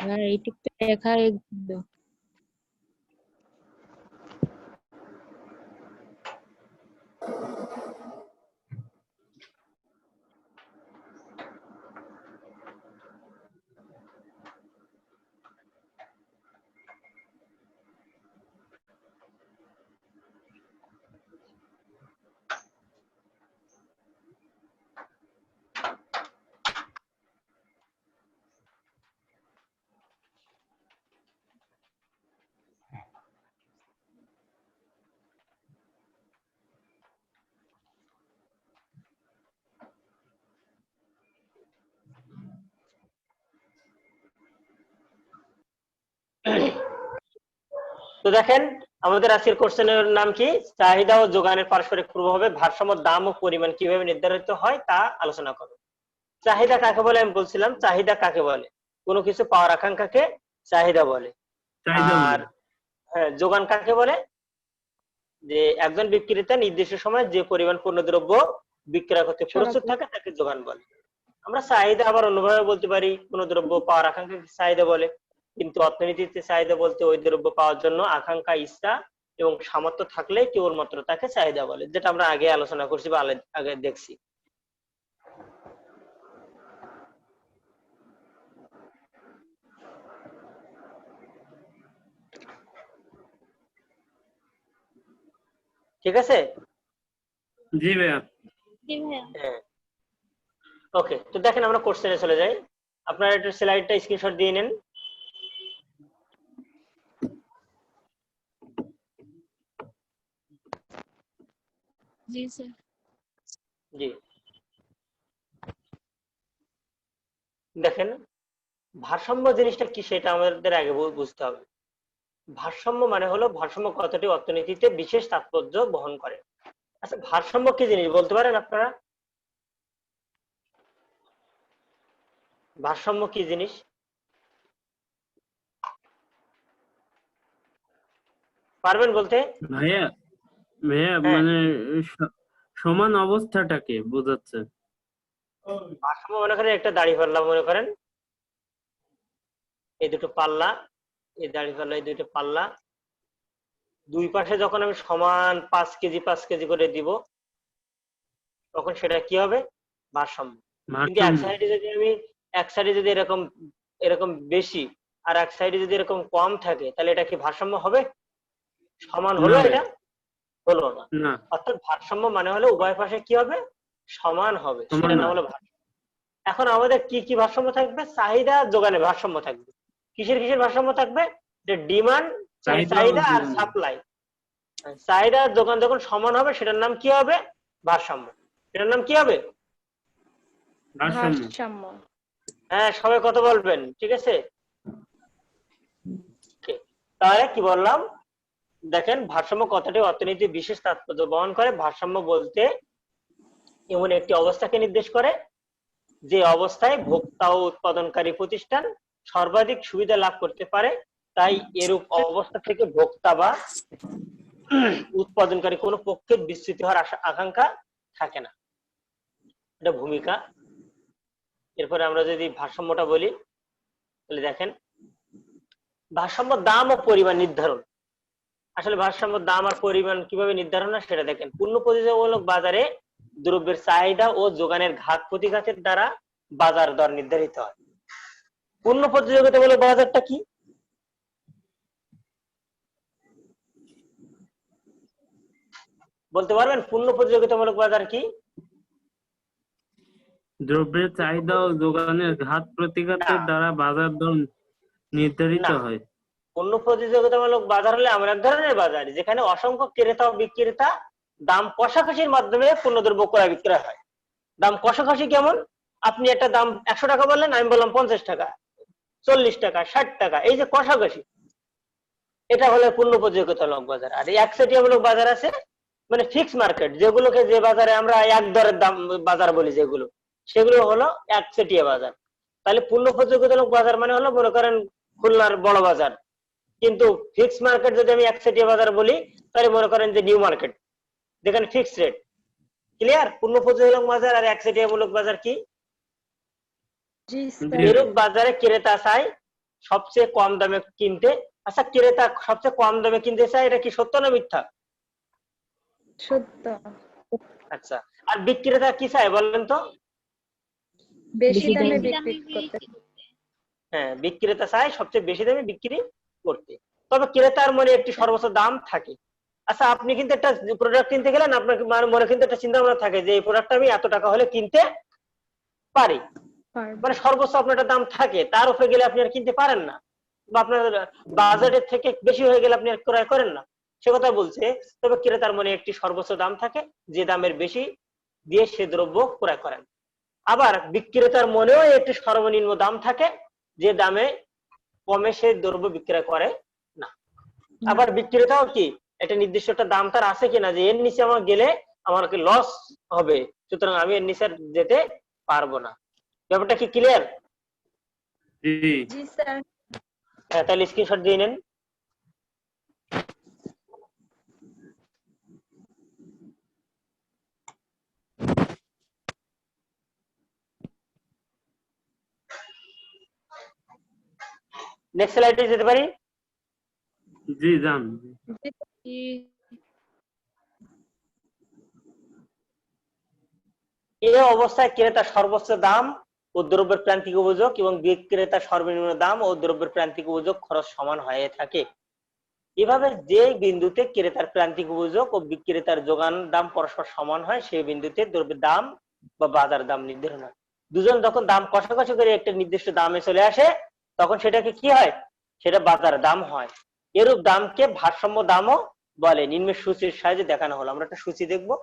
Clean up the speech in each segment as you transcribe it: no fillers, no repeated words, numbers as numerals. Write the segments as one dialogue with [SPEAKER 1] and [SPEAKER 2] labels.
[SPEAKER 1] আর এইটুক তো লেখা একদম।
[SPEAKER 2] তো দেখেন আমাদের আজকের কোশ্চেনের নাম কি, চাহিদা ও যোগানের পারস্পরিক প্রভাবে ভারসাম্য দাম ও পরিমাণ কিভাবে নির্ধারিত হয় তা আলোচনা করো। চাহিদা কাকে বলে আমি বলছিলাম, চাহিদা কাকে বলে, কোনো কিছু পাওয়ার আকাঙ্ক্ষাকে চাহিদা বলে। আর যোগান কাকে বলে, যে একজন বিক্রেতা নির্দিষ্ট সময় যে পরিমাণ পণ্যদ্রব্য বিক্রয় করতে প্রস্তুত থাকে তাকে যোগান বলে। আমরা চাহিদা আবার অন্যভাবে বলতে পারি, কোনো দ্রব্য পাওয়ার আকাঙ্ক্ষাকে চাহিদা বলে, কিন্তু অর্থনীতিতে চাহিদা বলতে ওই দ্রব্য পাওয়ার জন্য আকাঙ্ক্ষা, ইচ্ছা এবং সামর্থ্য থাকলে কেবলমাত্র তাকে চাহিদা বলে, যেটা আমরা আগে আলোচনা করছি বা আগে দেখছি। ঠিক আছে?
[SPEAKER 3] জি ভাইয়া।
[SPEAKER 2] হ্যাঁ, ওকে। তো দেখেন আমরা কোশ্চেনে চলে যাই। আপনারা একটা স্লাইডটা স্ক্রিনশট দিয়ে নেন।
[SPEAKER 1] জি স্যার।
[SPEAKER 2] জি দেখেন, ভারসাম্য জিনিসটা কি সেটা আমাদের আগে বুঝতে হবে। ভারসাম্য মানে হলো ভারসাম্য কথাটি অর্থনীতিতে বিশেষ তাৎপর্য বহন করে। আচ্ছা, ভারসাম্য কি জিনিস বলতে পারেন আপনারা? ভারসাম্য কি জিনিস পারবেন বলতে?
[SPEAKER 3] ভাইয়া ভাইয়া
[SPEAKER 2] হ্যাঁ,
[SPEAKER 3] মানে সমান অবস্থাটাকে বোঝাচ্ছে।
[SPEAKER 2] ভারসাম্য মনে করেন একটা দাড়ি পাল্লা, মনে করেন এই দুটো পাল্লা, এই দাড়ি পাল্লা, এই দুটো পাল্লা, দুই পাশে যখন আমি সমান 5 কেজি করে দিব, তখন সেটা কি হবে? ভারসাম্য। কিন্তু
[SPEAKER 3] ভারসাম্য।
[SPEAKER 2] এক সাইডে যদি এরকম এরকম বেশি আর এক সাইডে যদি এরকম কম থাকে, তাহলে এটা কি ভারসাম্য হবে? সমান
[SPEAKER 3] না
[SPEAKER 2] হলো?
[SPEAKER 3] ভাইয়া,
[SPEAKER 2] এটা হলো না।
[SPEAKER 3] না।
[SPEAKER 2] অর্থাৎ ভারসাম্য মানে হলো উভয় পাশে কি হবে? সমান হবে,
[SPEAKER 3] সমান
[SPEAKER 2] সেটার নাম
[SPEAKER 3] নয়।
[SPEAKER 2] হলো ভারসাম্য। এখন আমাদের কি কি ভারসাম্য থাকবে? চাহিদা যোগানে ভারসাম্য থাকবে। কিসের ভারসাম্য থাকবে? যে ডিমান্ড,
[SPEAKER 3] চাহিদা ও
[SPEAKER 2] চাহিদা আর
[SPEAKER 3] যোগানের।
[SPEAKER 2] সাপ্লাই, চাহিদা আর যোগান যখন সমান হবে সেটার নাম কি হবে? ভারসাম্য। এটার নাম কি হবে?
[SPEAKER 3] ভারসাম্য।
[SPEAKER 2] হ্যাঁ, সবাই কথা বলবেন, ঠিক আছে? তাহলে কি বললাম? দেখেন, ভারসাম্য কথাটি অর্থনীতির বিশেষ তাৎপর্য বহন করে। ভারসাম্য বলতে এমন একটি অবস্থাকে নির্দেশ করে যে অবস্থায় ভোক্তা ও উৎপাদনকারী প্রতিষ্ঠান সর্বাধিক সুবিধা লাভ করতে পারে। তাই এরূপ অবস্থা থেকে ভোক্তা বা উৎপাদনকারী কোনো পক্ষের বিচ্যুতি হওয়ার আকাঙ্ক্ষা থাকে না। এটা ভূমিকা। এরপরে আমরা যদি ভারসাম্যটা বলি, তাহলে দেখেন, ভারসাম্য দাম ও পরিমাণ নির্ধারণ। আসলে ভারসাম্য দাম আর পরিমাণ কিভাবে নির্ধারণ হয় সেটা দেখেন। পূর্ণ প্রতিযোগিতামূলক বাজারে দ্রব্যের চাহিদা ও যোগানের ঘাত প্রতিঘাতের দ্বারা বাজার দর নির্ধারিত হয়। পূর্ণ প্রতিযোগিতামূলক বাজারটা কি বলতে পারবেন? পূর্ণ প্রতিযোগিতামূলক বাজার কি?
[SPEAKER 3] দ্রব্যের চাহিদা ও যোগানের ঘাত
[SPEAKER 2] না,
[SPEAKER 3] প্রতিঘাতের দ্বারা বাজার দর নির্ধারিত
[SPEAKER 2] না।
[SPEAKER 3] হয়।
[SPEAKER 2] পূর্ণ প্রতিযোগিতামূলক বাজার হলে এমন এক ধরনের বাজার যেখানে অসংখ্য ক্রেতা ও বিক্রেতা দাম কষাকষির মাধ্যমে পণ্যদ্রব্য ক্রয় বিক্রয় হয়। দাম কষাকষি কেমন? আপনি একটা দাম 100 টাকা বললেন, আমি বললাম 50 টাকা, 40 টাকা, 60 টাকা, এই যে কষাকষি, এটা হলো পূর্ণ প্রতিযোগিতামূলক বাজার। আর একচেটিয়ামূলক বাজার আছে, মানে ফিক্স মার্কেট, যেগুলোকে যে বাজারে আমরা এক দরের দাম বাজার বলি, যেগুলো সেগুলো হলো একচেটিয়া বাজার। তাহলে পূর্ণ প্রতিযোগিতামূলক বাজার মানে হলো মনে করেন খুলনার বড় বাজার। কিন্তু ফিক্স মার্কেট যদি আমি একচেটিয়া বাজার বলি, তাহলে মনে করেন যে নিউ মার্কেট, যেখানে ফিক্স রেট। ক্লিয়ার? পূর্ণ প্রতিযোগিতামূলক বাজার আর একচেটিয়ামূলক বাজার কি? এরূপ বাজারে ক্রেতা চায় সবচেয়ে কম দামে কিনতে। আচ্ছা, ক্রেতা সবচেয়ে কম দামে কিনতে চায়, এটা কি সত্য না মিথ্যা?
[SPEAKER 4] সত্য।
[SPEAKER 2] আচ্ছা, আর বিক্রেতা কি চায় বলেন তো?
[SPEAKER 4] বেশি
[SPEAKER 1] বেশি
[SPEAKER 4] দামে
[SPEAKER 1] দামে
[SPEAKER 4] বিক্রি করতে।
[SPEAKER 2] হ্যাঁ, বিক্রেতা চায় সবচেয়ে বেশি দামে বিক্রি করতে, তবে ক্রেতার মনে একটি সর্বোচ্চ দাম থাকে। আচ্ছা, আপনি কিন্তু একটা প্রোডাক্ট কিনতে গেলেন, আপনার মনে কিন্তু একটা চিন্তা ভাবনা থাকে যে এই প্রোডাক্টটা আমি এত টাকা হলে কিনতে পারি,
[SPEAKER 4] পারবো।
[SPEAKER 2] মানে সর্বোচ্চ আপনার একটা দাম থাকে, তার উপরে গেলে আপনি আর কিনতে পারেন না, বা আপনার বাজেটের থেকে বেশি হয়ে গেলে আপনি আর ক্রয় করেন না, সে কথা বলছে। তবে ক্রেতার মনে একটি সর্বোচ্চ দাম থাকে, যে দামের বেশি দিয়ে সে দ্রব্য ক্রয় করেন। আবার বিক্রেতার মনেও একটি সর্বনিম্ন দাম থাকে, যে দামে কমে সে দ্রব্য বিক্রয় করে না। আবার বিক্রেতাও কি একটা নির্দিষ্ট একটা দাম তার আছে কিনা, যে এর নিচে আমার গেলে আমার কি লস হবে, সুতরাং আমি এর নিচে যেতে পারবো না। ব্যাপারটা কি ক্লিয়ার?
[SPEAKER 3] জি
[SPEAKER 4] জি স্যার।
[SPEAKER 2] হ্যাঁ, তাহলে স্ক্রিনশট দিয়ে নেন। নেক্সট স্লাইডে যেতে পারি?
[SPEAKER 3] জি যান।
[SPEAKER 2] এই অবস্থায় ক্রেতা সর্বোচ্চ দাম ও দ্রব্যের প্রান্তিক উপযোগ এবং বিক্রেতা সর্বনিম্ন দাম ও দ্রব্যের প্রান্তিক উপযোগ খরচ সমান হয়ে থাকে। এভাবে যে বিন্দুতে ক্রেতার প্রান্তিক উপযোগ ও বিক্রেতার যোগান দাম পরস্পর সমান হয়, সেই বিন্দুতে দ্রব্যের দাম বা বাজার দাম নির্ধারণ হয়। দুজন যখন দাম কষাকষি করে একটা নির্দিষ্ট দামে চলে আসে, তখন সেটাকে কি হয়? সেটা বাজার দাম হয়। এরূপ দামকে ভারসাম্য দামও বলে। নিম্নের সূচির সাহায্যে দেখানো হলো। আমরা একটা সূচি দেখবো।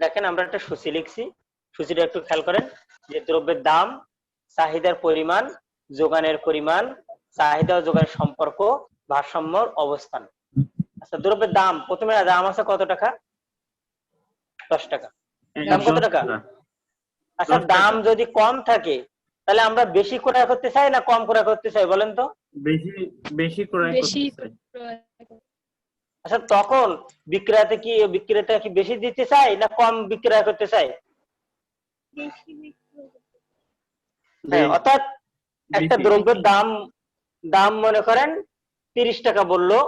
[SPEAKER 2] দেখেন, আমরা একটা সূচি লিখছি, সূচিটা একটু খেয়াল করেন। যে দ্রব্যের দাম, চাহিদার পরিমাণ, যোগানের পরিমাণ, চাহিদা ও যোগানের সম্পর্ক, ভারসাম্যর অবস্থান। আচ্ছা, দ্রব্যের দাম, প্রথমে দাম আছে কত টাকা? 10 টাকা। দাম কত টাকা? আচ্ছা,
[SPEAKER 3] 10 টাকা।
[SPEAKER 2] দাম যদি কম থাকে, তাহলে আমরা বেশি ক্রয় করতে চাই না কম ক্রয় করতে চাই বলেন তো?
[SPEAKER 3] বেশি বেশি ক্রয়
[SPEAKER 1] বেশি
[SPEAKER 3] করতে চাই।
[SPEAKER 2] আচ্ছা, তখন বিক্রেতা কি বেশি দিতে চায় না কম বিক্রয় করতে চায়? হ্যাঁ, অর্থাৎ একটা
[SPEAKER 3] বেশি।
[SPEAKER 2] দ্রব্যের দাম মনে করেন 30 টাকা বললো,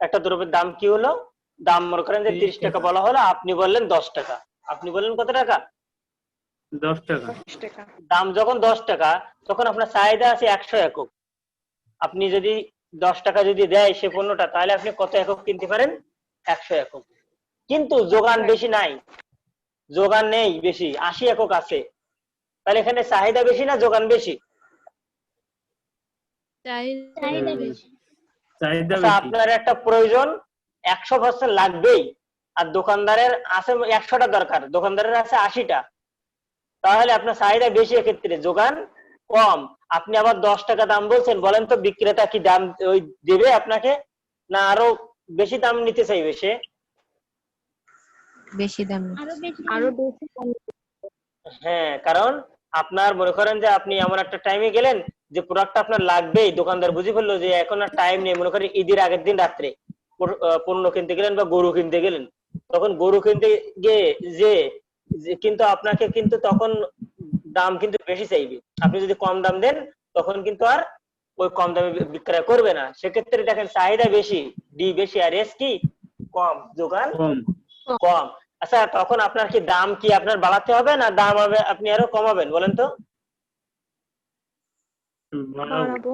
[SPEAKER 2] একটা দ্রব্যের দাম কি হলো, দাম মনে করেন যে 30 টাকা বলা হলো, আপনি বললেন 10 টাকা। আপনি বললেন কত টাকা?
[SPEAKER 3] 10 টাকা।
[SPEAKER 4] 10 টাকা।
[SPEAKER 2] দাম যখন 10 টাকা, তখন আপনার চাহিদা আছে 100 একক। আপনি যদি 10 টাকা যদি দেয় সে পণ্যটা, তাহলে আপনি কত একক কিনতে পারেন? 100 একক। কিন্তু যোগান বেশি নাই, যোগান নেই বেশি, 80 একক আছে। তাহলে এখানে চাহিদা বেশি না যোগান বেশি?
[SPEAKER 1] চাহিদা বেশি।
[SPEAKER 3] চাহিদা
[SPEAKER 2] আচ্ছা,
[SPEAKER 3] বেশি।
[SPEAKER 2] আপনার একটা প্রয়োজন 100% লাগবেই, আর দোকানদারের আছে 100টা দরকার, দোকানদারের আছে 80টা, তাহলে আপনার চাহিদা বেশি, এক্ষেত্রে যোগান কম। আপনি আবার 10 টাকা দাম বলছেন, বলেন তো বিক্রেতা কি দাম ওই দেবে আপনাকে, না আরো বেশি দাম নিতে চাইবে সে?
[SPEAKER 1] বেশি দাম।
[SPEAKER 4] আরো বেশি দাম।
[SPEAKER 2] হ্যাঁ, কারণ আপনার মনে করেন যে আপনি এমন একটা টাইমে গেলেন যে প্রোডাক্টটা আপনার লাগবেই, দোকানদার বুঝে ফেললো যে এখন আর টাইম নেই, মনে করেন ঈদের আগের দিন রাত্রে পণ্য কিনতে গেলেন বা গরু কিনতে গেলেন, তখন গরু কিনতে গিয়ে যে কিন্তু আপনাকে কিন্তু তখন দাম কিন্তু বেশি চাইবে। আপনি যদি কম দাম দেন, তখন কিন্তু আর ওই কম দামে বিক্রয় করবে না। সেক্ষেত্রে দেখেন চাহিদা বেশি, ডি বেশি, আর এস কি কম, যোগান
[SPEAKER 3] কম।
[SPEAKER 2] কম। আচ্ছা, তখন আপনার কি দাম কি আপনার বাড়াতে হবে না দাম হবে আপনি আরো কমাবেন বলেন তো?
[SPEAKER 4] বাড়াবো।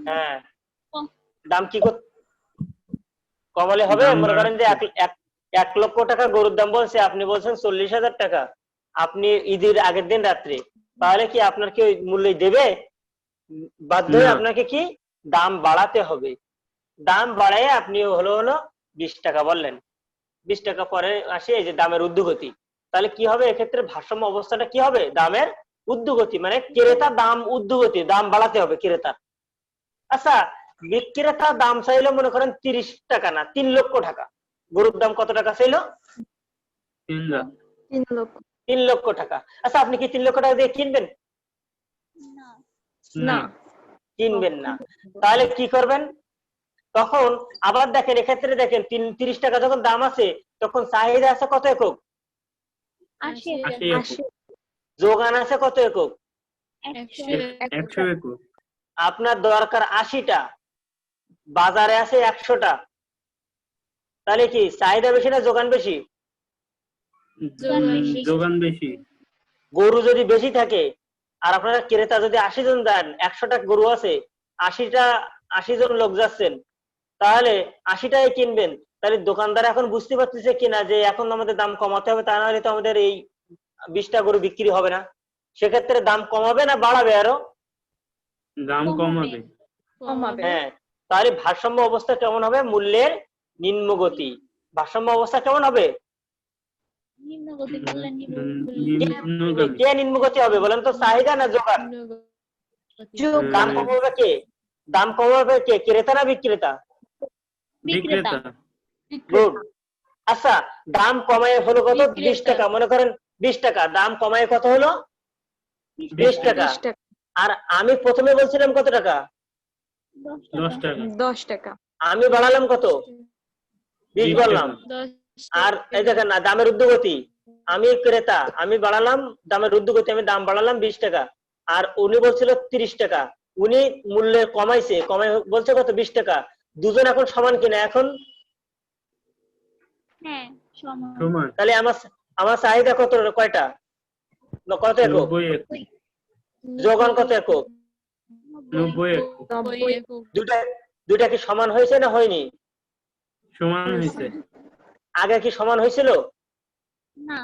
[SPEAKER 2] হ্যাঁ, দাম কি কমালে হবে?
[SPEAKER 3] দাম
[SPEAKER 2] মনে করেন যে
[SPEAKER 3] বাড়াতে।
[SPEAKER 2] 1 লক্ষ টাকা গরুর দাম বলছে, আপনি বলছেন 40,000 টাকা, আপনি ঈদের আগের দিন রাত্রে, তাহলে কি আপনার কি ওই মূল্যই দেবে? বাধ্য হয়ে
[SPEAKER 3] না।
[SPEAKER 2] আপনাকে কি দাম বাড়াতে হবে। দাম বাড়ায় আপনি হলো 20 টাকা বললেন, 20 টাকা পরে আসে এই যে দামের ঊর্ধ্বগতি। তাহলে কি হবে এক্ষেত্রে? ভারসাম্য অবস্থাটা কি হবে? দামের ঊর্ধ্বগতি, মানে ক্রেতা দাম ঊর্ধ্বগতি, দাম বাড়াতে হবে ক্রেতা। আচ্ছা, বিক্রেতা দাম চাইলো মনে করেন 30 টাকা না 3 লক্ষ টাকা। গরুর দাম কত টাকা চাইলো?
[SPEAKER 3] 3 লাখ।
[SPEAKER 4] 3 লক্ষ।
[SPEAKER 2] 3 লক্ষ টাকা। আচ্ছা, আপনি কি 3 লক্ষ টাকা দিয়ে কিনবেন?
[SPEAKER 4] না।
[SPEAKER 2] কিনবেন না। তাহলে কি করবেন? তখন আবার দেখেন এক্ষেত্রে দেখেন 30 টাকা যখন দাম আছে তখন চাহিদা আছে কত একক,
[SPEAKER 1] 80
[SPEAKER 3] 80
[SPEAKER 1] একক,
[SPEAKER 3] একক,
[SPEAKER 4] 80
[SPEAKER 2] যোগান আছে কত একক।
[SPEAKER 1] 100
[SPEAKER 3] 100 একক,
[SPEAKER 2] আপনার দরকার 80টা, বাজারে আছে 100টা, তাহলে কি চাহিদা বেশি না যোগান বেশি?
[SPEAKER 3] যোগান বেশি।
[SPEAKER 2] গরু যদি বেশি থাকে আর আপনারা ক্রেতা যদি 80 জন যান, 100টা গরু আছে, 80 জন লোক যাচ্ছেন, তাহলে 80টাই কিনবেন। তাহলে দোকানদার এখন বুঝতে পারতেছে কিনা যে এখন আমাদের দাম কমাতে হবে, তা নাহলে তো আমাদের এই 20টা গরু বিক্রি হবে না। সেক্ষেত্রে দাম কমাবে না বাড়াবে আরো?
[SPEAKER 3] দাম কমাবে।
[SPEAKER 4] কমাবে।
[SPEAKER 2] হ্যাঁ, তাহলে ভারসাম্য অবস্থা কেমন হবে? মূল্যের নিম্নগতি। ভারসাম্য অবস্থা কেমন হবে?
[SPEAKER 1] নিম্নগতি করলে
[SPEAKER 3] নিম্নগামী।
[SPEAKER 2] কে নিম্নগতি হবে বলেন তো, চাহিদা না যোগান? দাম কমাবে কে? দাম কমাবে কে, ক্রেতা না বিক্রেতা?
[SPEAKER 3] বিক্রেতা।
[SPEAKER 2] গুড। আচ্ছা, দাম কমায় হলো কত? 20 টাকা, মনে করেন 20 টাকা দাম কমায় কত হলো? 20 টাকা।
[SPEAKER 4] 20 টাকা,
[SPEAKER 2] আর আমি প্রথমে বলছিলাম কত টাকা?
[SPEAKER 3] 10 টাকা।
[SPEAKER 4] 10 টাকা,
[SPEAKER 2] আমি বাড়ালাম কত? 20
[SPEAKER 3] 20
[SPEAKER 2] বললাম। আর এই দেখেন না দামের ঊর্ধ্বগতি, আমি ক্রেতা, আমি বাড়ালাম দামের ঊর্ধ্বগতি, আমি দাম বাড়ালাম 20 টাকা, আর উনি বলছিল 30 টাকা, উনি মূল্যে কমাইছে, কমাই বলছে কত? 20 টাকা। দুজন এখন সমান কিনা এখন?
[SPEAKER 1] হ্যাঁ সমান।
[SPEAKER 3] সমান।
[SPEAKER 2] তাহলে আমার চাহিদা কত, কয়টা, কত একক?
[SPEAKER 3] 90 একক।
[SPEAKER 2] যোগান কত একক?
[SPEAKER 3] 90 একক।
[SPEAKER 4] 90
[SPEAKER 2] দুইটা কি সমান হয়েছে না হয়নি?
[SPEAKER 3] সমান হয়েছে।
[SPEAKER 2] আগে কি সমান হয়েছিল?
[SPEAKER 1] না,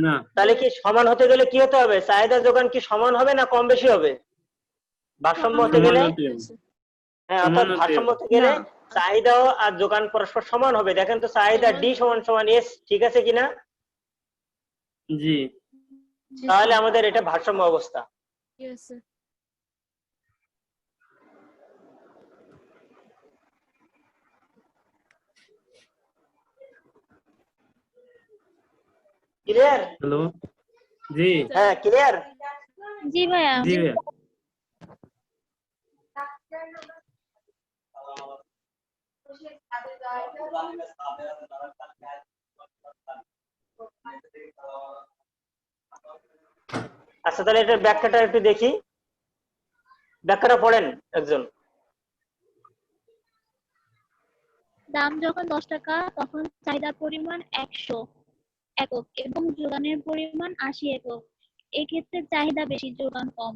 [SPEAKER 3] না,
[SPEAKER 2] তাহলে কি সমান হতে গেলে কি হতে হবে? চাহিদা যোগান কি সমান হবে না কম বেশি হবে? ভারসাম্য হতে গেলে,
[SPEAKER 3] সমান হতে হবে।
[SPEAKER 2] হ্যাঁ, অর্থাৎ
[SPEAKER 3] সমান হতে
[SPEAKER 2] ভারসাম্য
[SPEAKER 3] হবে।
[SPEAKER 2] হতে গেলে
[SPEAKER 4] না।
[SPEAKER 2] চাহিদা আর যোগান পরস্পর সমান হবে। দেখেন তো চাহিদা ডি সমান সমান এস, ঠিক আছে কিনা?
[SPEAKER 3] জি।
[SPEAKER 2] তাহলে আমাদের এটা ভারসাম্য অবস্থা। ক্লিয়ার?
[SPEAKER 3] হ্যালো। জি।
[SPEAKER 2] হ্যাঁ, ক্লিয়ার।
[SPEAKER 1] জি ভাইয়া।
[SPEAKER 3] জি ভাইয়া।
[SPEAKER 2] আচ্ছা, তাহলে এটার ব্যাখ্যাটা একটু দেখি। ব্যাখ্যাটা পড়েন একজন।
[SPEAKER 1] দাম যখন 10 টাকা তখন চাহিদার পরিমাণ 100 একক এবং যোগানের পরিমাণ 80 একক। এক্ষেত্রে চাহিদা বেশি, যোগান কম।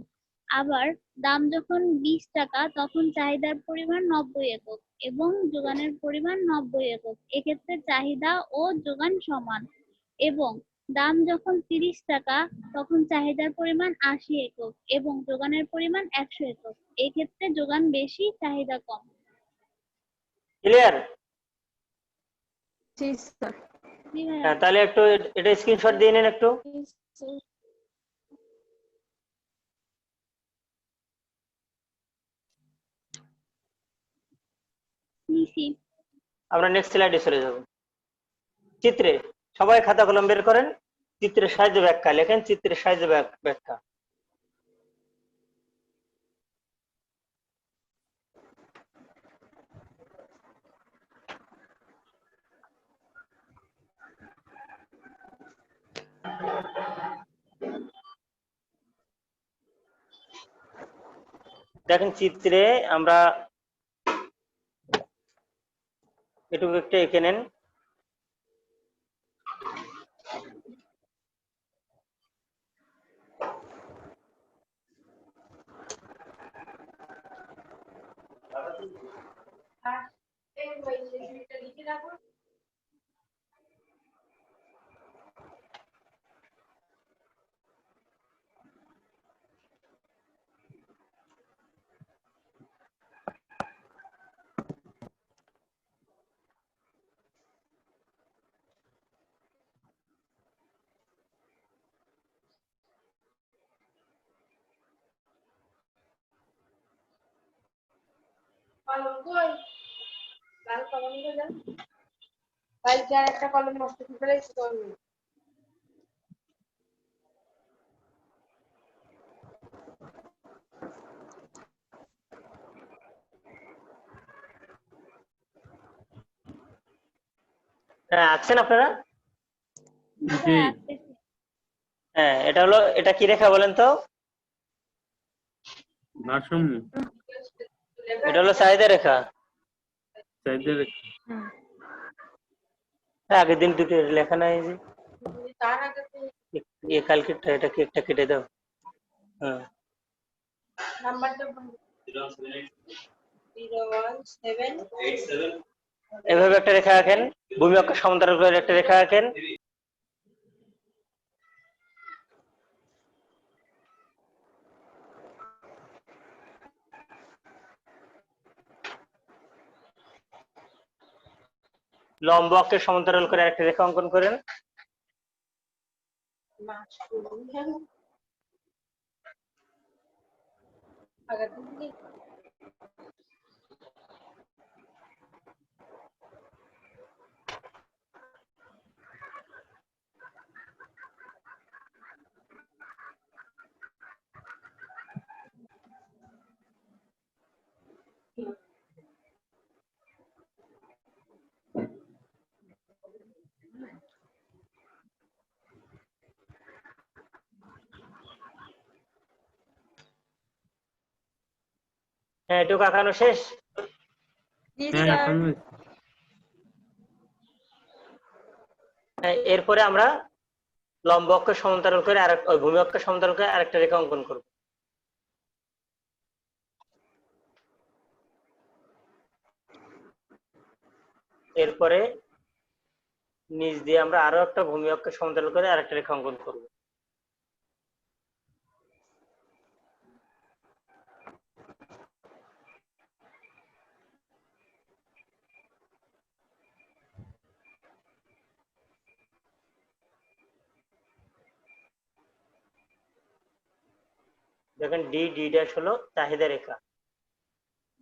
[SPEAKER 1] আবার দাম যখন 20 টাকা তখন চাহিদার পরিমাণ 90 একক এবং যোগানের পরিমাণ 90 একক। এক্ষেত্রে চাহিদা ও যোগান সমান। এবং দাম যখন 30 টাকা তখন চাহিদার পরিমাণ 80 একক এবং যোগানের পরিমাণ 100 একক। এক্ষেত্রে যোগান বেশি, চাহিদা কম।
[SPEAKER 2] ক্লিয়ার?
[SPEAKER 4] জি স্যার।
[SPEAKER 1] জি ভাইয়া।
[SPEAKER 2] হ্যাঁ, তাহলে একটু এটা স্ক্রিনশট দিয়ে নেন একটু।
[SPEAKER 1] নিছি।
[SPEAKER 2] আমরা নেক্সট স্লাইডে চলে যাব। চিত্রে সবাই খাতা কলম বের করেন, চিত্রের সাহায্যে ব্যাখ্যা লেখেন, চিত্রের সাহায্যে ব্যাখ্যা। দেখেন চিত্রে আমরা এটুকু একটা এঁকে নেন।
[SPEAKER 5] একটা কলম নষ্ট করে ফেলেছি।
[SPEAKER 2] হ্যাঁ, আঁকছেন আপনারা?
[SPEAKER 3] জি
[SPEAKER 2] হ্যাঁ, এটা কি রেখা বলেন তো?
[SPEAKER 3] ভারসাম্য
[SPEAKER 2] এটা হলো চাহিদা রেখা।
[SPEAKER 3] চাহিদা
[SPEAKER 4] হুম।
[SPEAKER 2] হ্যাঁ, আগের দিন দুটো লেখা নাই যে
[SPEAKER 5] তার আগে তো
[SPEAKER 2] কালকেরটা, এটা কি একটা কেটে দাও। হ্যাঁ,
[SPEAKER 5] নাম্বারটা 017
[SPEAKER 2] এভাবে একটা রেখা আঁকেন, ভূমি অক্ষ সমান্তরাল করে একটা রেখা আঁকেন। লম্ব অক্ষের সমান্তরাল করে একটা রেখা অঙ্কন করেন।
[SPEAKER 5] আগের দিন কি
[SPEAKER 2] হ্যাঁ, এটুকু আঁকানো শেষ।
[SPEAKER 4] জি
[SPEAKER 3] হ্যাঁ
[SPEAKER 4] স্যার।
[SPEAKER 3] এখন
[SPEAKER 2] হ্যাঁ, এরপরে আমরা লম্ব অক্ষের সমান্তরাল করে ভূমি অক্ষের সমান্তরাল করে আরেকটা রেখা অঙ্কন করব। এরপরে নিচ দিয়ে আমরা আরো একটা ভূমি অক্ষের সমান্তরাল করে আরেকটা রেখা অঙ্কন করব। দেখেন ডি ড্যাশ হলো চাহিদা রেখা,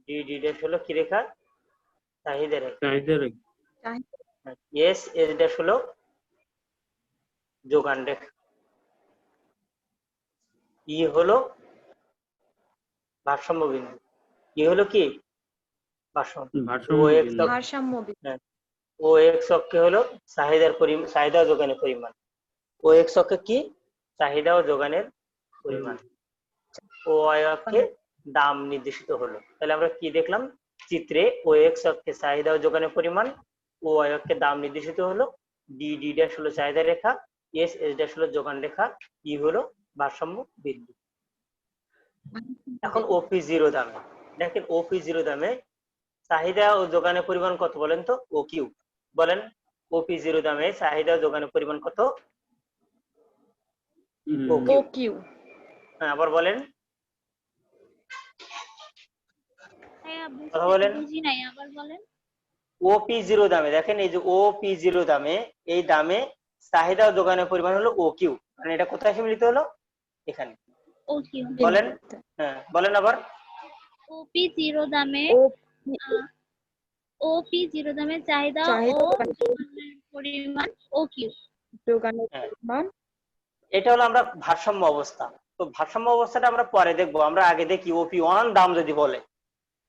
[SPEAKER 2] ডি ড্যাশ হলো কি রেখা? চাহিদা রেখা।
[SPEAKER 3] চাহিদা রেখা
[SPEAKER 2] এস ড্যাশ হলো যোগান রেখা, ই হলো ভারসাম্য বিন্দু, ই হলো কি ভারসাম্য।
[SPEAKER 3] ভারসাম্য
[SPEAKER 2] ও এক্স
[SPEAKER 3] বিন্দু।
[SPEAKER 4] ভারসাম্য বিন্দু।
[SPEAKER 2] ও এক্স অক্ষে হলো চাহিদার পরিমাণ, চাহিদা ও যোগানের পরিমাণ। ও এক্স অক্ষে কি? চাহিদা ও যোগানের পরিমাণ। ও ওয়াই অক্ষে দাম নির্দেশিত হলো। তাহলে আমরা কি দেখলাম চিত্রে? ও এক্স অক্ষে চাহিদা ও যোগানের পরিমাণ, ও ওয়াই অক্ষে দাম নির্দেশিত হলো, ডি ড্যাশ হলো চাহিদা রেখা, এস ড্যাশ হলো যোগান রেখা, ই হলো ভারসাম্য বিন্দু। এখন ওপি জিরো দামে দেখেন, ওপি জিরো দামে চাহিদা ও যোগানের পরিমাণ কত বলেন তো? ও কিউ বলেন। ওপি জিরো দামে চাহিদা ও যোগানের পরিমাণ কত? ও
[SPEAKER 4] ও
[SPEAKER 2] কিউ।
[SPEAKER 4] কিউ।
[SPEAKER 2] হ্যাঁ, আবার বলেন, কথা বলেন।
[SPEAKER 1] বুঝি নাই, আবার বলেন।
[SPEAKER 2] ওপি জিরো দামে দেখেন, এই যে ওপি জিরো দামে, এই দামে চাহিদা ও যোগানের পরিমাণ হলো ও কিউ, মানে এটা কোথায় এসে মিলিত হলো? এখানে।
[SPEAKER 1] O Q.
[SPEAKER 2] বলেন, হ্যাঁ বলেন আবার।
[SPEAKER 1] ওপি জিরো দামে
[SPEAKER 4] ও
[SPEAKER 1] ওপি জিরো দামে চাহিদা ও
[SPEAKER 4] চাহিদা
[SPEAKER 1] যোগানের পরিমাণ ও কিউ।
[SPEAKER 4] যোগানের
[SPEAKER 2] হ্যাঁ,
[SPEAKER 4] পরিমাণ।
[SPEAKER 2] এটা হলো আমরা ভারসাম্য অবস্থা। তো ভারসাম্য অবস্থাটা আমরা পরে দেখবো। আমরা আগে দেখি ওপি ওয়ান দাম যদি বলে,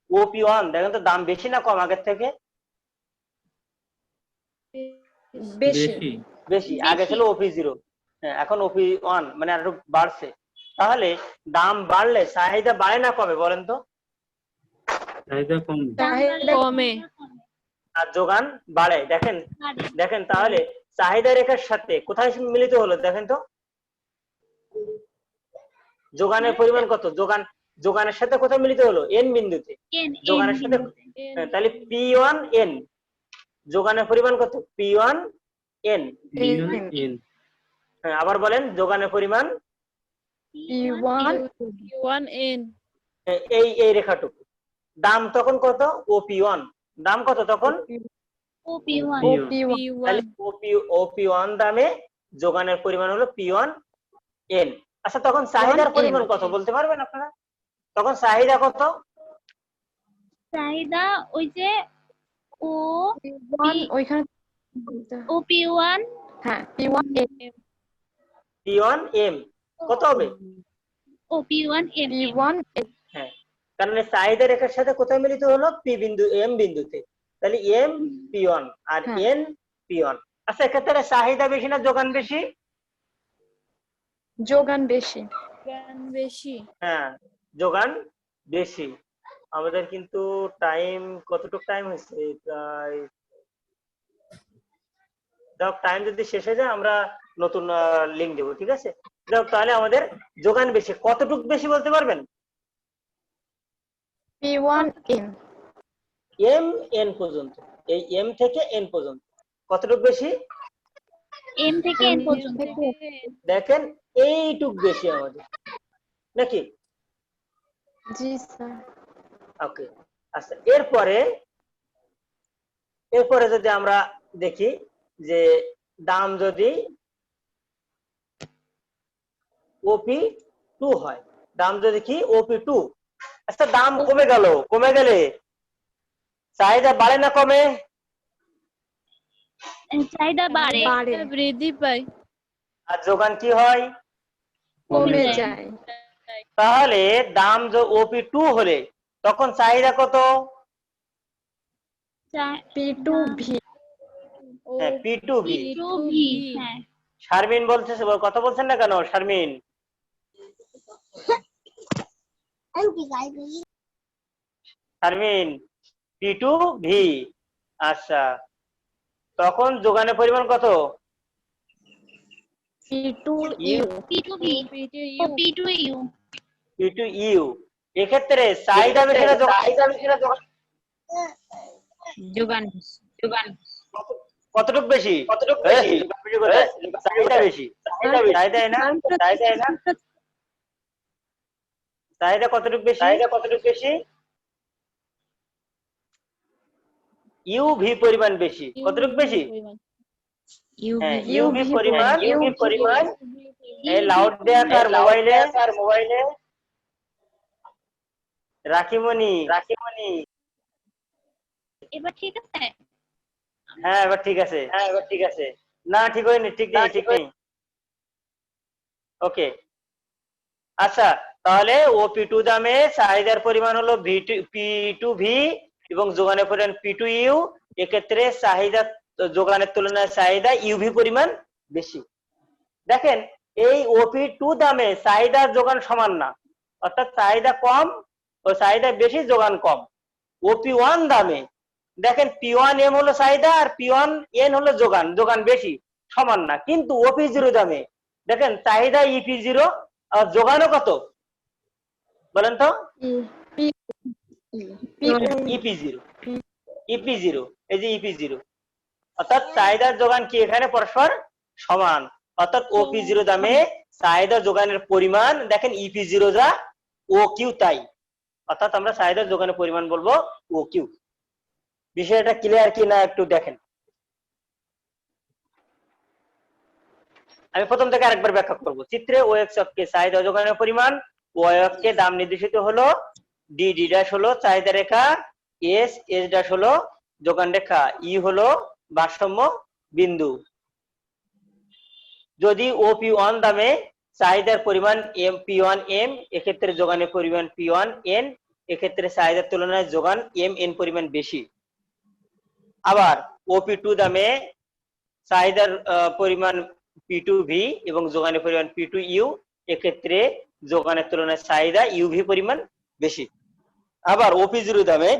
[SPEAKER 2] ওপি ওয়ান দেখেন তো দাম বেশি না কম আগের থেকে?
[SPEAKER 4] বেশি।
[SPEAKER 3] বেশি
[SPEAKER 2] বেশি। আগে ছিল ওপি জিরো, হ্যাঁ এখন ওপি ওয়ান, মানে আরো বাড়ছে। তাহলে দাম বাড়লে চাহিদা বাড়ে না কমে বলেন তো?
[SPEAKER 3] চাহিদা কম।
[SPEAKER 4] চাহিদা
[SPEAKER 6] কমে।
[SPEAKER 2] আর যোগান বাড়ে। দেখেন দেখেন তাহলে চাহিদা রেখার সাথে কোথায় মিলিত হলো দেখেন তো? যোগানের পরিমাণ কত? যোগানের সাথে কোথায় মিলিত হলো? এন বিন্দুতে। যোগানের সাথে, তাহলে পি ওয়ান এন, যোগানের পরিমাণ কত? P one N.
[SPEAKER 3] এন
[SPEAKER 2] আবার বলেন যোগানের পরিমাণ
[SPEAKER 4] P1
[SPEAKER 6] 1n
[SPEAKER 2] এই রেখাটুকু। দাম তখন কত? ওপি ওয়ান। দাম কত তখন?
[SPEAKER 1] ওপি ওয়ান।
[SPEAKER 4] OP1
[SPEAKER 2] তাহলে ওপি ওয়ান দামে যোগানের পরিমাণ হলো পি ওয়ান এন। আচ্ছা, তখন চাহিদার
[SPEAKER 4] 1N
[SPEAKER 2] পরিমাণ কত বলতে পারবেন আপনারা? তখন চাহিদা কত?
[SPEAKER 1] চাহিদা ওই যে ও
[SPEAKER 4] P1 ওইখানে
[SPEAKER 1] ওপি ওয়ান।
[SPEAKER 4] হ্যাঁ P1
[SPEAKER 2] পি ওয়ান এম কত হবে?
[SPEAKER 1] ওপি ওয়ান এম।
[SPEAKER 4] P1
[SPEAKER 2] হ্যাঁ, কারণ এই চাহিদা রেখার সাথে কোথায় মিলিত হলো? পি বিন্দু এম বিন্দুতে। তাহলে এম পি ওয়ান আর
[SPEAKER 4] হ্যাঁ।
[SPEAKER 2] N P1। আচ্ছা, এক্ষেত্রে চাহিদা বেশি না যোগান বেশি?
[SPEAKER 4] যোগান বেশি।
[SPEAKER 1] বেশি।
[SPEAKER 2] হ্যাঁ, যোগান বেশি। আমাদের কিন্তু টাইম, কতটুকু টাইম হয়েছে? প্রায়, যাক টাইম যদি শেষ হয়ে যায় আমরা নতুন লিঙ্ক দেবো, ঠিক আছে? যাক, তাহলে আমাদের যোগান বেশি, কতটুকু বেশি বলতে পারবেন?
[SPEAKER 4] P1N
[SPEAKER 2] এম এন পর্যন্ত, এই এম থেকে এন পর্যন্ত কতটুকু বেশি?
[SPEAKER 1] এম থেকে এন পর্যন্ত।
[SPEAKER 2] দেখেন এইটুক বেশি আমাদের, নাকি?
[SPEAKER 4] জি স্যার।
[SPEAKER 2] ওকে। আচ্ছা, এরপরে যদি আমরা দেখি যে দাম যদি ওপি 2 হয়, দাম যদি কি ওপি 2, আচ্ছা দাম কমে গেলে চাহিদা বাড়ে না কমে?
[SPEAKER 1] চাহিদা বাড়ে।
[SPEAKER 4] বাড়ে।
[SPEAKER 1] বৃদ্ধি পায়।
[SPEAKER 2] আর যোগান কি হয়?
[SPEAKER 4] কমে
[SPEAKER 1] যায়।
[SPEAKER 4] যায়।
[SPEAKER 2] তাহলে দাম ওপি 2 হলে তখন চাহিদা কত?
[SPEAKER 4] P2V
[SPEAKER 2] হ্যাঁ, P2V।
[SPEAKER 1] P2V। হ্যাঁ।
[SPEAKER 2] শারমিন বলছে, কথা বলছেন না কেন শারমিন? শারমিন, P2V। আচ্ছা, তখন যোগানের পরিমাণ কত?
[SPEAKER 4] P2U
[SPEAKER 1] P2V ও P2U।
[SPEAKER 2] P2U। এক্ষেত্রে চাহিদা বেশি না যোগান?
[SPEAKER 6] যোগান
[SPEAKER 2] কতটুকু বেশি? চাহিদা বেশি। চাহিদা না? চাহিদা কতটুকু বেশি? ইউভি পরিমাণ বেশি। কতটুকু বেশি? হ্যাঁ, ইউভি পরিমাণ। এই লাউড দেয়া কার মোবাইলে? রাখিমণি।
[SPEAKER 1] এবার ঠিক আছে?
[SPEAKER 2] হ্যাঁ, এবার ঠিক আছে। না, ঠিক হয়নি, ঠিক নেই। ওকে। আচ্ছা, তাহলে ওপি2 দামে চাহিদার পরিমাণ হলো P2V এবং যোগানের পরিমাণ P2U। এক্ষেত্রে চাহিদা যোগানের তুলনায় চাহিদা ইউভি পরিমাণ বেশি। দেখেন, এই ওপি2 দামে চাহিদা যোগান সমান না, অর্থাৎ চাহিদা কম ও চাহিদা বেশি, যোগান কম। ওপি1 দামে দেখেন P1M হলো চাহিদা আর P1N হলো যোগান বেশি, সমান না। কিন্তু ওপি0 দামে দেখেন চাহিদা ইপি0 আর যোগানও কত বলেন তো? ইপি0। এই যে ইপি0, অর্থাৎ চাহিদার যোগান কি এখানে পরস্পর সমান, অর্থাৎ ওপি0 দামে চাহিদা যোগানের পরিমাণ দেখেন ইপি0 যা ও কিউ তাই, অর্থাৎ আমরা চাহিদার যোগানের পরিমাণ বলবো ও কিউ। বিষয়টা ক্লিয়ার কি না একটু দেখেন। আমি প্রথম থেকে আরেকবার ব্যাখ্যা করব। চিত্রে ও এক্স অক্ষে চাহিদা যোগানের পরিমাণ, ওয়াই অক্ষে দাম নির্দেশিত হলো, ডি ড্যাশ হলো চাহিদা রেখা, এস ড্যাশ হলো যোগান রেখা, ই হলো ভারসাম্য বিন্দু। যদি ওপি1 দামে চাহিদার পরিমাণ P1M, এক্ষেত্রে যোগানের পরিমাণ P1N, এক্ষেত্রে চাহিদার তুলনায় যোগান MN পরিমাণ বেশি। আবার ওপি2 দামে চাহিদার পরিমাণ P2V এবং যোগানের পরিমাণ P2U, এক্ষেত্রে যোগানের তুলনায় চাহিদা ইউভি পরিমাণ বেশি। আবার ওপি0 দামে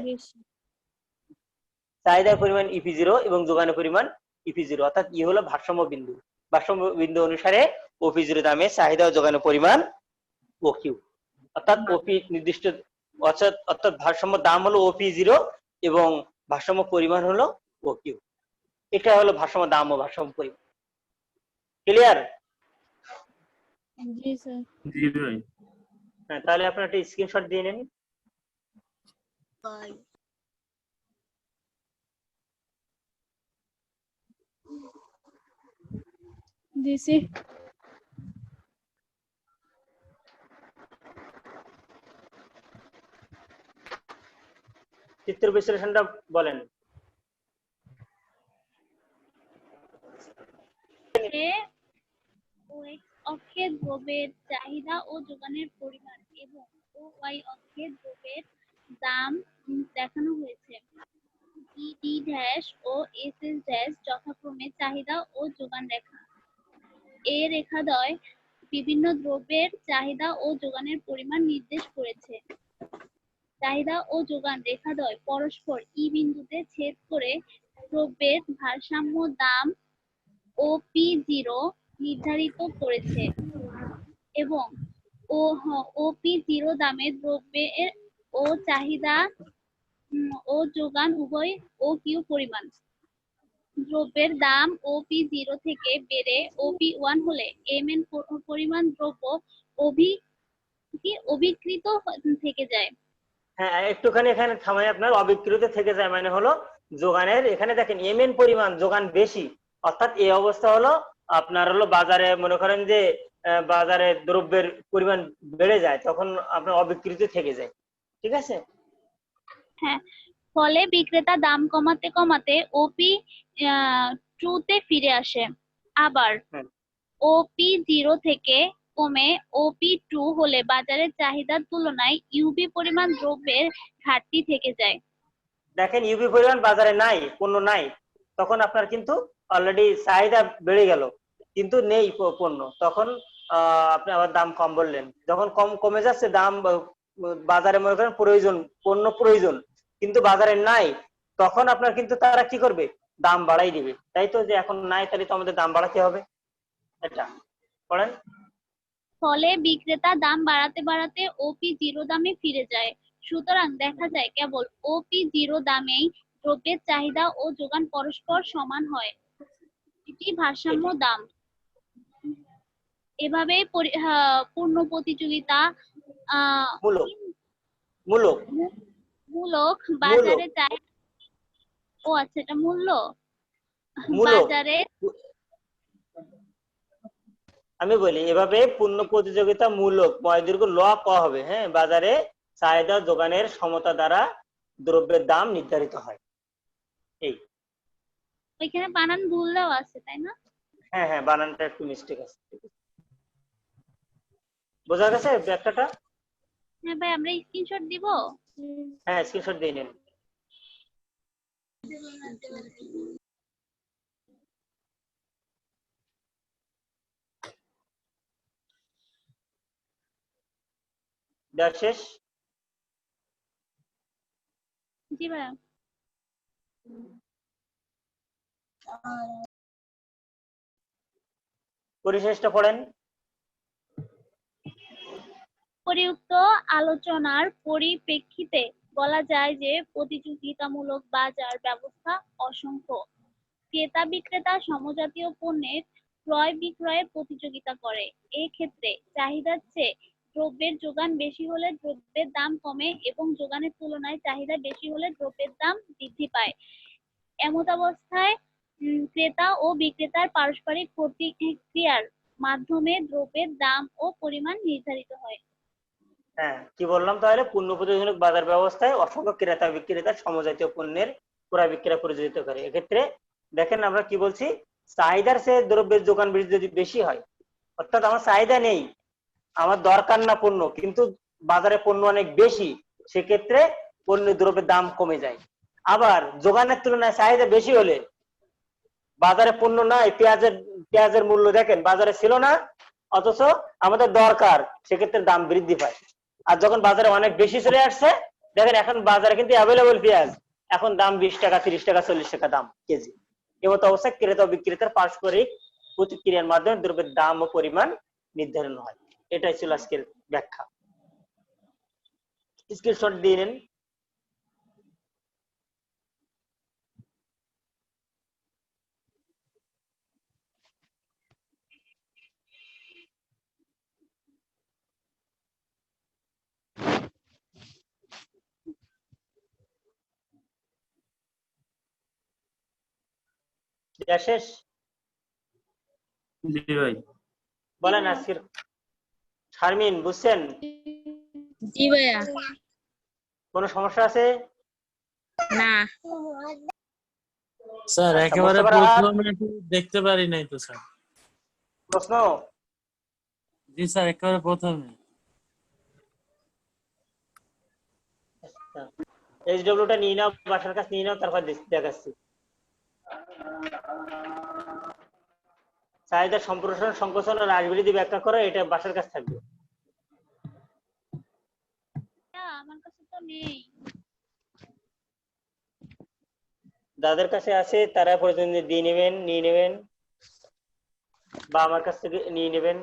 [SPEAKER 2] চাহিদার পরিমাণ ইপি0 এবং যোগানের পরিমাণ ইপি0, অর্থাৎ ই হলো ভারসাম্য বিন্দু অনুসারে ওপি0 দামে চাহিদা ও যোগানের পরিমাণ ও কিউ, অর্থাৎ ওপি নির্দিষ্ট, অর্থাৎ ভারসাম্য দাম হলো ওপি0 এবং ভারসাম্য পরিমাণ হলো ও কিউ। এটা হলো ভারসাম্য দাম ও ভারসাম্য পরিমাণ। ক্লিয়ার?
[SPEAKER 1] জি স্যার।
[SPEAKER 3] জি ভাই।
[SPEAKER 2] হ্যাঁ, তাহলে আপনারা একটা স্ক্রিনশট দিয়ে নেন।
[SPEAKER 1] দিছি।
[SPEAKER 2] চিত্র বিশ্লেষণটা বলেন।
[SPEAKER 1] ও এক্স অক্ষে দ্রব্যের চাহিদা ও যোগানের পরিমাণ এবং ও ওয়াই অক্ষে দ্রব্যের দাম দেখানো হয়েছে। P dash O S S dash যথাক্রমে চাহিদা ও যোগান রেখা। এই রেখাদ্বয় বিভিন্ন দ্রব্যের চাহিদা ও যোগানের পরিমাণ নির্দেশ করেছে। চাহিদা ও যোগান রেখাদ্বয় পরস্পর ই বিন্দুতে ছেদ করে দ্রব্যের ভারসাম্য দাম ও পি0 নির্ধারিত করেছে এবং পি0 দামে দ্রব্যের ও চাহিদা ও যোগান উভয় ও কিউ পরিমাণ। দ্রব্যের দাম পি0 থেকে বেড়ে পি1 হলে এম পরিমাণ দ্রব্য অবিকৃত থেকে যায়।
[SPEAKER 2] হ্যাঁ, একটুখানি এখানে থামাই, আপনার অবিকৃত থেকে যায় মানে হলো যোগানের, এখানে দেখেন এমএন পরিমাণ যোগান বেশি, অর্থাৎ এই অবস্থা হলো আপনার হলো বাজারে মনে করেন যে বাজারে দ্রব্যের পরিমাণ বেড়ে যায়, তখন আপনার অবিকৃত থেকে যায়। ঠিক আছে?
[SPEAKER 1] হ্যাঁ, ফলে বিক্রেতা দাম কমাতে কমাতে পি2 তে ফিরে আসে। আবার
[SPEAKER 2] হ্যাঁ।
[SPEAKER 1] পি0 থেকে কমে পি2 হলে বাজারের চাহিদার তুলনায় ইউবি পরিমাণ দ্রব্যের ঘাটতি থেকে যায়।
[SPEAKER 2] দেখেন ইউবি পরিমাণ বাজারে নাই, পণ্য নাই, তখন আপনার কিন্তু অলরেডি চাহিদা বেড়ে গেল কিন্তু নেই পণ্য, তখন আপনি আবার দাম কম বললেন। যখন কমে যাচ্ছে দাম, বাজারে মনে করেন প্রয়োজন, পণ্য প্রয়োজন কিন্তু বাজারে নাই, তখন আপনার কিন্তু তারা কি করবে, দাম বাড়াই দিবে। তাই তো, যে এখন নাই তাহলে তো আমাদের দাম বাড়াতে হবে। এটা পড়েন।
[SPEAKER 1] ফলে বিক্রেতা দাম বাড়াতে বাড়াতে পি0 দামে ফিরে যায়। সুতরাং দেখা যায় কেবল পি0 দামেই দ্রব্যের চাহিদা ও যোগান পরস্পর সমান হয়, এটি ভারসাম্য দাম। এভাবেই পূর্ণ প্রতিযোগিতা মূলক বাজারে চাহিদা, আচ্ছা এটা মূল্য বাজারে,
[SPEAKER 2] আমি বলি এভাবে পূর্ণ প্রতিযোগিতা মূলক দীর্ঘ ল ক হবে। হ্যাঁ, বাজারে চাহিদা যোগানের সমতা দ্বারা দ্রব্যের দাম নির্ধারিত হয়। এই
[SPEAKER 1] ওইখানে বানান ভুল দেওয়া আছে তাই না?
[SPEAKER 2] হ্যাঁ হ্যাঁ, বানানটা একটু মিস্টেক আছে। বোঝা গেছে ব্যাখ্যাটা?
[SPEAKER 1] হ্যাঁ ভাই, আমরা স্ক্রিনশট দিব।
[SPEAKER 2] হ্যাঁ, স্ক্রিনশট দিয়ে নেন। দেখ শেষ?
[SPEAKER 1] জি ভাই।
[SPEAKER 2] পরিশেষটা পড়েন।
[SPEAKER 1] উপরিউক্ত আলোচনার পরিপ্রেক্ষিতে বলা যায় যে প্রতিযোগিতামূলক বাজার ব্যবস্থা অসংখ্য ক্রেতা বিক্রেতা সমজাতীয় পণ্যের ক্রয় বিক্রয়ে প্রতিযোগিতা করে। এই ক্ষেত্রে চাহিদার চেয়ে দ্রব্যের যোগান বেশি হলে দ্রব্যের দাম কমে এবং যোগানের তুলনায় চাহিদা বেশি হলে দ্রব্যের দাম বৃদ্ধি পায়। এমতাবস্থায় ক্রেতা ও বিক্রেতার পারস্পরিক প্রতিক্রিয়ার মাধ্যমে দ্রব্যের দাম ও পরিমাণ নির্ধারিত হয়।
[SPEAKER 2] হ্যাঁ, কি বললাম তাহলে? পূর্ণ প্রতিযোগিতামূলক বাজার ব্যবস্থায় অসংখ্য ক্রেতা বিক্রেতা সমজাতীয় পণ্যের ক্রয় বিক্রয় পরিচালিত করে। এক্ষেত্রে দেখেন আমরা কি বলছি, চাহিদার চেয়ে দ্রব্যের যোগান যদি বেশি হয়, অর্থাৎ আমার চাহিদা নেই, আমার দরকার না পণ্য, কিন্তু বাজারে পণ্য অনেক বেশি, সেক্ষেত্রে পণ্য দ্রব্যের দাম কমে যায়। আবার যোগানের তুলনায় চাহিদা বেশি হলে, বাজারে পণ্য নাই, পেঁয়াজের মূল্য দেখেন বাজারে ছিল না অথচ আমাদের দরকার, সেক্ষেত্রে দাম বৃদ্ধি পায়। আর যখন বাজারে অনেক বেশি চলে আসছে, দেখেন এখন বাজারে কিন্তু অ্যাভেলেবল পেঁয়াজ, এখন দাম 20 টাকা 30 টাকা 40 টাকা দাম কেজি। এমত অবস্থায় ক্রেতা ও বিক্রেতার পারস্পরিক প্রতিক্রিয়ার মাধ্যমে দ্রব্যের দাম ও পরিমাণ নির্ধারণ হয়। এটাই ছিল আজকের ব্যাখ্যা। স্ক্রিনশট দিয়ে নেন। শেষ?
[SPEAKER 3] জি ভাই।
[SPEAKER 2] বলেন আজকের। শারমিন বুঝছেন?
[SPEAKER 4] জি ভাইয়া।
[SPEAKER 2] কোনো সমস্যা আছে?
[SPEAKER 4] না
[SPEAKER 6] স্যার
[SPEAKER 2] আচ্ছা,
[SPEAKER 6] একেবারে
[SPEAKER 2] মোস্তফা রাহাত,
[SPEAKER 6] প্রথমে দেখতে পারি নাই তো স্যার।
[SPEAKER 2] প্রশ্ন?
[SPEAKER 6] জি স্যার, একেবারে প্রথমে।
[SPEAKER 2] এইচডব্লিউটা নিয়ে নাও, বাসার কাছে নিয়ে নাও, তারপর দেখাচ্ছি। চাহিদা সম্প্রসারণ, সংকোচন আর হ্রাসবৃদ্ধি ব্যাখ্যা করো, এটা বাসার কাছে থাকবে।
[SPEAKER 1] আমার কাছে তো নেই।
[SPEAKER 2] যাদের কাছে আছে তারা প্রয়োজনে দিয়ে নেবেন, নিয়ে নেবেন, বা আমার কাছ থেকে নিয়ে নেবেন।